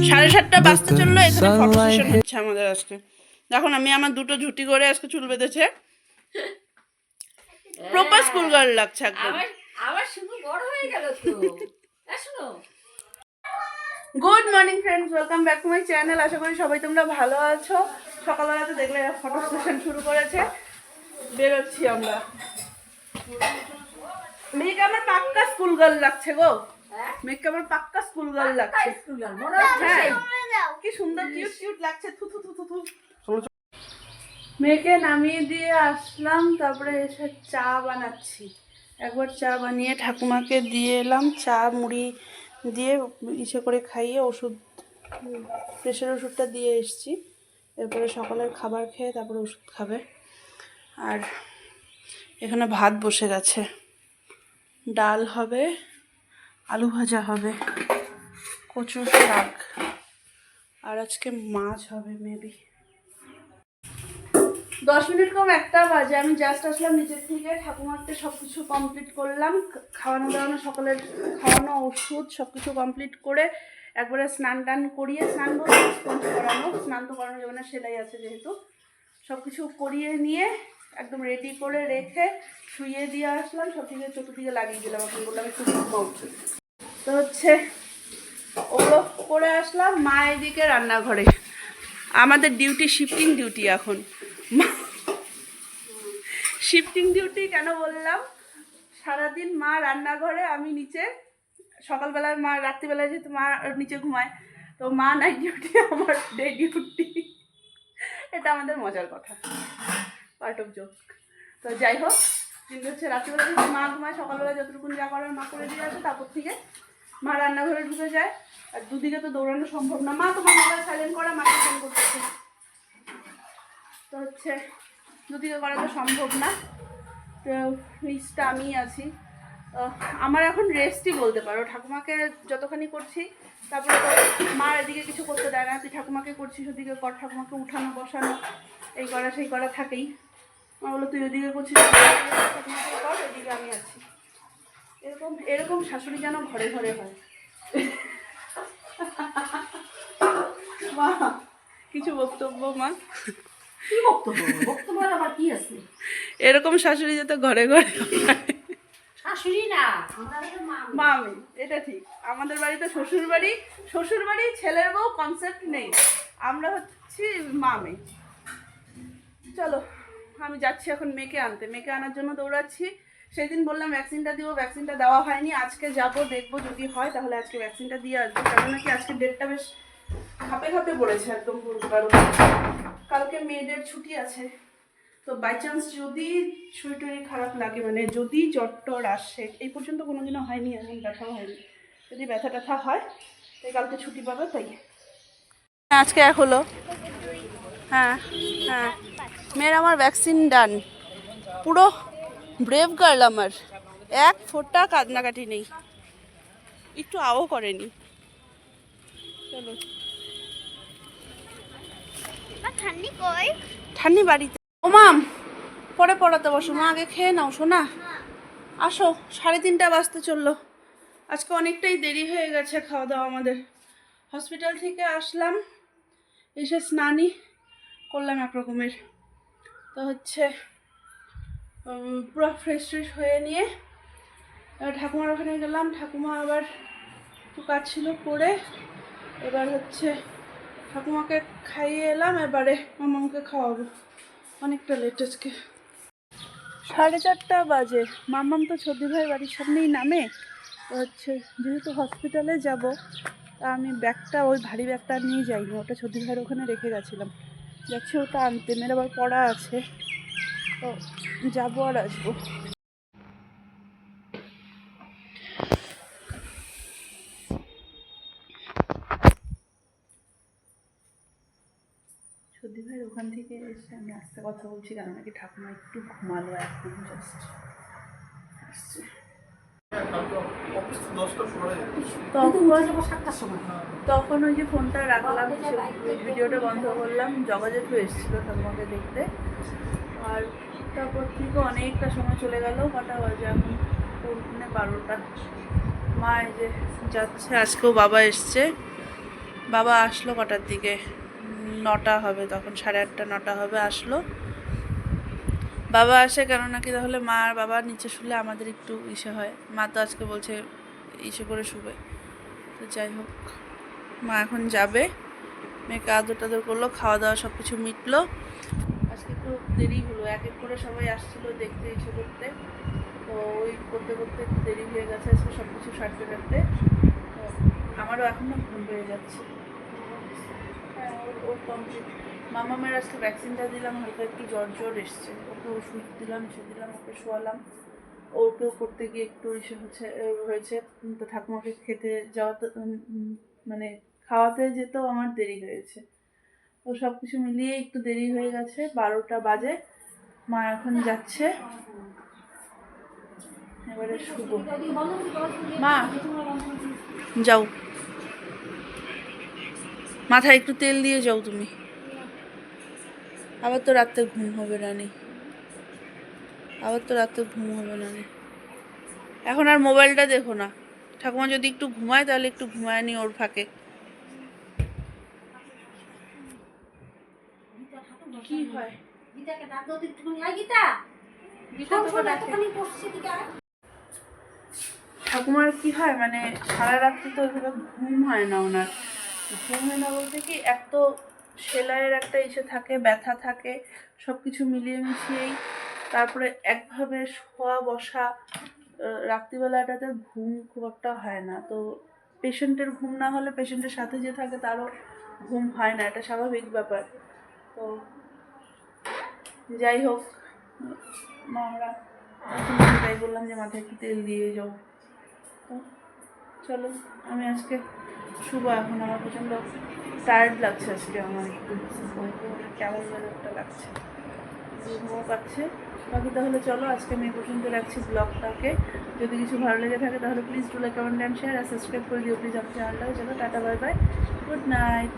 7:30 বাজতে চললো, এখানে ফটো সেশন হচ্ছে আমাদের আজকে। দেখুন আমি আমার দুটো ঝুটি করে আজকে চুল বেঁধেছে, প্রপার স্কুল গার্ল লাগছে একদম। আবার শুধু বড় হয়ে গেল তো। শুনো, good morning friends, welcome back to my channel. আশা করি সবাই তোমরা ভালো আছো। সকালবেলাতে দেখলে ফটো সেশন শুরু করেছে, বেরোচ্ছি আমরা। মেয়েকে আমার পাক্কা স্কুল গার্ল লাগছে গো, মেয়েকে আমার পাক্কা স্কুল গার্ল লাগছে। কি সুন্দর কিউট কিউট লাগছে। থু থু থু থু থু। মেয়েকে নামিয়ে দিয়ে আসলাম, তারপরে এসে চা বানাচ্ছি। একবার চা বানিয়ে ঠাকুমাকে দিয়ে এলাম, চা মুড়ি দিয়ে ইসে করে খাইয়ে ওষুধ, প্রেশার ওষুধটা দিয়ে এসছি। এরপরে সকালের খাবার খেয়ে তারপরে ওষুধ খাবে। আর এখানে ভাত বসে গেছে, ডাল হবে, আলু ভাজা হবে, কচুর শাক, আর আজকে মাছ হবে মেবি। 10 মিনিট কম 1টা বাজে। আমি জাস্ট আসলাম নিচের থেকে, ঠাকুমাকে সব কিছু কমপ্লিট করলাম, খাওয়ানো দাওয়ানো, সকালের খাওয়ানো, ওষুধ সব কিছু কমপ্লিট করে একবারে স্নান টান করিয়ে, স্নান বলতে স্পঞ্জ করানো, স্নান তো করানো যাবে না, সেলাই আছে যেহেতু, সব কিছু করিয়ে নিয়ে একদম রেডি করে রেখে শুয়ে দিয়ে আসলাম। সব দিকে চতুর্দিকে লাগিয়ে দিলাম, এখন বললাম একটু উঠছে তো হচ্ছে ওগুলো করে আসলাম। মা এদিকে রান্নাঘরে, আমাদের ডিউটি শিফটিং ডিউটি এখন। শিফটিং ডিউটি কেন বললাম, সারাদিন মা রান্নাঘরে, আমি নিচে। সকালবেলায় মা, রাত্রিবেলায় যেহেতু মা নিচে ঘুমায়, তো মা নাইট ডিউটি, আমার ডে ডিউটি। এটা আমাদের মজার কথা, পার্ট অফ জোক। তো যাই হোক, কিন্তু হচ্ছে রাত্রিবেলা যেহেতু মা ঘুমায়, সকালবেলা যতটুকু যা করার মা করে দিয়ে আসে, তারপর থেকে মা রান্নাঘরে ঢুকে যায়। আর দুদিকে তো দৌড়ানো সম্ভব না। মা তোমার মোবাইল সাইলেন্ট করা, মাকে ফোন করতেছে, তো হচ্ছে দুদিকে করা তো সম্ভব না। তো নিচটা আমি আছি, আমার এখন রেস্টই বলতে পারো। ঠাকুমাকে যতখানি করছি, তারপরে তো মা এদিকে কিছু করতে দেয় না, তুই ঠাকুমাকে করছিস, ওদিকে কর, ঠাকুমাকে উঠানো বসানো, এই করা সেই করা থাকেই। মা বলো তুই ওদিকে করছিস, ঠাকুমাকে কর, এদিকে আমি আছি। এরকম এরকম শাশুড়ি যেন ঘরে ঘরে হয়। মা কিছু বক্তব্য? মা কি বক্তব্য? বক্তব্য আবার কি আছে? এরকম শাশুড়ি যাতে ঘরে ঘরে হয়। শাশুড়ি না, মামি, এটা ঠিক। আমাদের বাড়িতে শ্বশুর বাড়ি, শ্বশুর বাড়ি ছেলের বউ কনসেপ্ট নেই, আমরা হচ্ছি মামি। চলো আমি যাচ্ছি এখন মেয়েকে আনতে, মেয়েকে আনার জন্য দৌড়াচ্ছি। সেদিন বললাম ভ্যাকসিনটা দিব, ভ্যাকসিনটা দেওয়া হয়নি। আজকে যাব, দেখবো যদি হয় তাহলে আজকে ভ্যাকসিনটা দিয়ে আসবো। কারণ নাকি আজকে ডেটটা বেশ খাপে খাপে পড়েছে একদম, বলতে পারো। কালকে মেয়েদের ছুটি আছে, তো বাই চান্স যদি শরীর টরীর খারাপ লাগে, মানে যদি জ্বর টর আসে, এই পর্যন্ত কোনোদিনও হয়নি, এমন ব্যথাও হয়নি, যদি ব্যথা ট্যাথা হয় তাই কালকে ছুটি পাবে। তাই আজকে 1 হলো। হ্যাঁ হ্যাঁ, মেয়ের আমার ভ্যাকসিন ডান, পুরো ব্রেভ গার্ল আমার, 1 ফোঁটা কান্নাকাটি নেই, একটু আও করেনি। চলো, ঠান্ডি বাড়িতে। ও মাম, পরে পড়াতে বসো, মা আগে খেয়ে নাও শোনা। আসো, 3:30 বাজতে চললো। আজকে অনেকটাই দেরি হয়ে গেছে খাওয়া দাওয়া আমাদের। হসপিটাল থেকে আসলাম, এসে স্নানই করলাম এক রকমের। তো হচ্ছে পুরো ফ্রেশ ট্রেশ হয়ে নিয়ে ঠাকুমার ওখানে গেলাম। ঠাকুমা আবার একটু কাজ ছিল করে, এবার হচ্ছে ঠাকুমাকে খাইয়ে এলাম, এবারে মামাকে খাওয়াবো। অনেকটা লেট আজকে, 4:30 বাজে। মাম্মাম তো ছদ্দি ভাই বাড়ির সামনেই নামে। তো হচ্ছে যেহেতু হসপিটালে যাব, তা আমি ব্যাগটা, ওই ভারী ব্যাগটা নিয়ে যাইনি, ওটা ছদ্দি ভাইয়ের ওখানে রেখে গেছিলাম। যাচ্ছি ওটা আনতে, মেয়ের আবার পড়া আছে, তো যাবো আর আসবো। ছদ্দি ভাইয়ের ওখান থেকে এসে আমি আস্তে কথা বলছি, কারণ নাকি ঠাকুমা একটু ঘুমালো এখন জাস্ট। তখন ওই যে ফোনটা রাখলাম, ভিডিওটা বন্ধ করলাম, জগাজেঠু এসেছিলো ঠাকুমাকে দেখতে। আর তারপর থেকে অনেকটা সময় চলে গেল, কটা বাজে এখন? 12টা। মা এই যে যাচ্ছে, আজকেও বাবা এসছে, বাবা আসলো কটার দিকে? 9টা হবে, তখন 8:30 9টা হবে আসলো। বাবা আসে কেন নাকি তাহলে মা আর বাবা নিচে শুলে আমাদের একটু ইসে হয়। মা তো আজকে বলছে ইসে করে শুবে। তো যাই হোক, মা এখন যাবে। মেয়েকে আদর টাদর করলো, খাওয়া দাওয়া সব কিছু মিটলো। আজকে একটু দেরি হলো, এক এক করে সবাই আসছিলো দেখতে ইসে করতে, তো ওই করতে করতে একটু দেরি হয়ে গেছে আজকে সব কিছু সারতে সারতে। তো আমারও এখনও ঘুম পেয়ে যাচ্ছে। হ্যাঁ, ওর কমপ্লিট। মামামের আজকে ভ্যাকসিনটা দিলাম, হালকা একটু জ্বর জ্বর এসছে, ওকে ওষুধ দিলাম, ওকে শোয়ালাম। ওকেও করতে গিয়ে একটু ইসে হয়েছে। তো ঠাকুমাকে খেতে যাওয়াতে মানে খাওয়াতে যেতেও আমার দেরি হয়েছে। ও সব কিছু মিলিয়ে একটু দেরি হয়ে গেছে, 12টা বাজে। মা এখন যাচ্ছে, এবারে শুভ। মা যাও, মাথায় একটু তেল দিয়ে যাও তুমি, আবার তো রাতে ঘুম হবে রানী, আবার তো রাতে ঘুম হবে রানী। এখন আর মোবাইলটা দেখো না, ঠাকুমা যদি একটু ঘুমায় তাহলে একটু ঘুমায় নি ওর ফাঁকে। কি হয় গীতাকে ডাক দাও তো একটুখানি। আয় গীতা, গীতা তোকে ডাকে। একটুখানি বসছে দিকে আয়। ঠাকুমার কি হয় মানে সারা রাত্রি তো ওইভাবে ঘুম হয় না ওনার। ঘুম হয় না বলতে কি, এক তো সেলাইয়ের একটা ইসে থাকে, ব্যথা থাকে, সব কিছু মিলিয়ে মিশিয়েই তারপরে একভাবে শোয়া বসা, রাত্রিবেলাটাতে ঘুম খুব একটা হয় না। তো পেশেন্টের ঘুম না হলে পেশেন্টের সাথে যে থাকে তারও ঘুম হয় না, এটা স্বাভাবিক ব্যাপার। তো যাই হোক, আমরা তাই বললাম যে মাথায় একটু তেল দিয়ে যাও। তো চলো, আমি আজকে শুভ। এখন আমার প্রচণ্ড টায়ার্ড লাগছে আজকে, আমার একটু কেমন যেন একটা লাগছে, ঘুমও পাচ্ছে। বাকি তাহলে চলো আজকে আমি এই পর্যন্ত রাখছি ব্লগটাকে। যদি কিছু ভালো লেগে থাকে তাহলে please do like, comment and share, আর সাবস্ক্রাইব করে দিও প্লিজ আমার চ্যানেলটাকে। চলো tata, bye bye, good night.